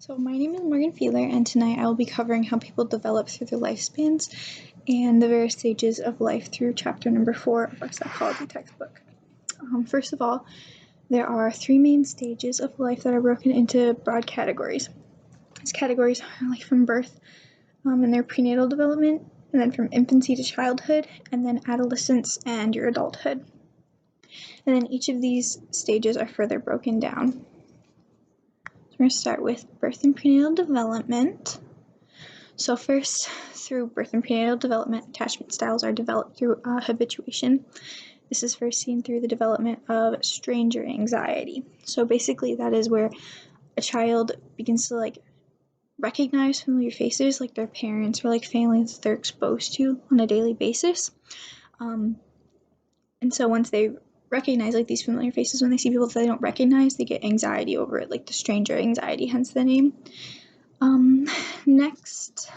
So my name is Morgan Feeler, and tonight I will be covering how people develop through their lifespans and the various stages of life through chapter number 4 of our psychology textbook. First of all, there are 3 main stages of life that are broken into broad categories. These categories are like from birth and their prenatal development, and then from infancy to childhood, and then adolescence and your adulthood. And then each of these stages are further broken down. We're going to start with birth and prenatal development. So first, through birth and prenatal development, attachment styles are developed through habituation. This is first seen through the development of stranger anxiety. So basically that is where a child begins to recognize familiar faces, like their parents or families that they're exposed to on a daily basis. And so once they recognize these familiar faces, when they see people that they don't recognize, they get anxiety over it, like the stranger anxiety, hence the name. Next,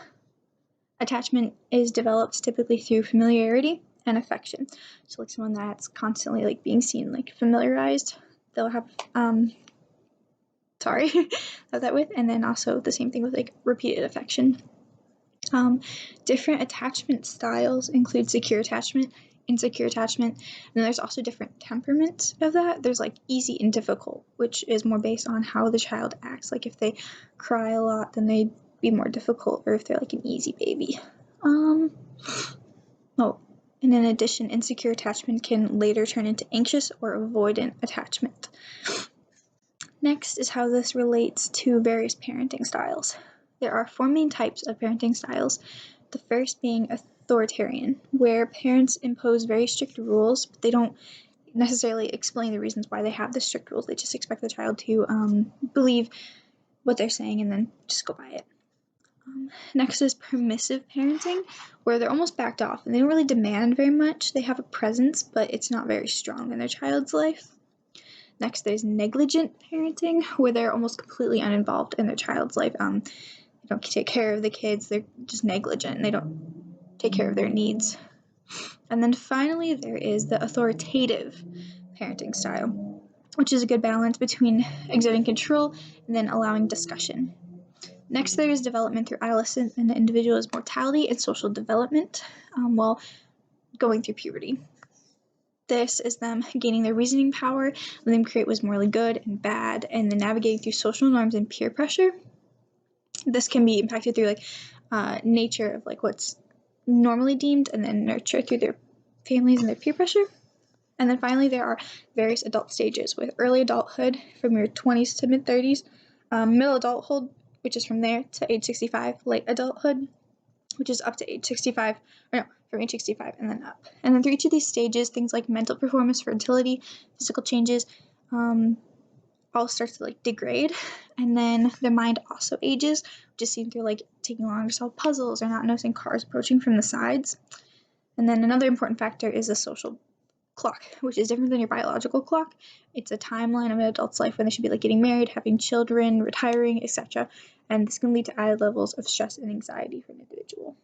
attachment is developed typically through familiarity and affection. So someone that's constantly being seen, familiarized, they'll have and then also the same thing with repeated affection. Different attachment styles include secure attachment, insecure attachment, and then there's also different temperaments of that. There's easy and difficult, which is more based on how the child acts. If they cry a lot, then they'd be more difficult, or if they're an easy baby. And in addition, insecure attachment can later turn into anxious or avoidant attachment. Next is how this relates to various parenting styles. There are 4 main types of parenting styles. The first being authoritarian, where parents impose very strict rules, but they don't necessarily explain the reasons why they have the strict rules. They just expect the child to believe what they're saying and then just go by it. Next is permissive parenting, where they're almost backed off and they don't really demand very much. They have a presence, but it's not very strong in their child's life. Next, there's negligent parenting, where they're almost completely uninvolved in their child's life. They don't take care of the kids. They're just negligent, and they don't take care of their needs. And then finally, there is the authoritative parenting style, which is a good balance between exerting control and then allowing discussion. Next, there is development through adolescence and the individual's mortality and social development while going through puberty. This is them gaining their reasoning power, letting them create what's morally good and bad, and then navigating through social norms and peer pressure. This can be impacted through nature of what's normally deemed, and then nurture through their families and their peer pressure. And then finally, there are various adult stages, with early adulthood from your 20s to mid-30s, middle adulthood, which is from there to age 65, late adulthood, which is up to age 65, from age 65 and then up. And then through each of these stages, things like mental performance, fertility, physical changes, all starts to degrade. And then the mind also ages, which is seen through taking longer to solve puzzles or not noticing cars approaching from the sides. And then another important factor is the social clock, which is different than your biological clock. It's a timeline of an adult's life when they should be getting married, having children, retiring, etc. And this can lead to added levels of stress and anxiety for an individual.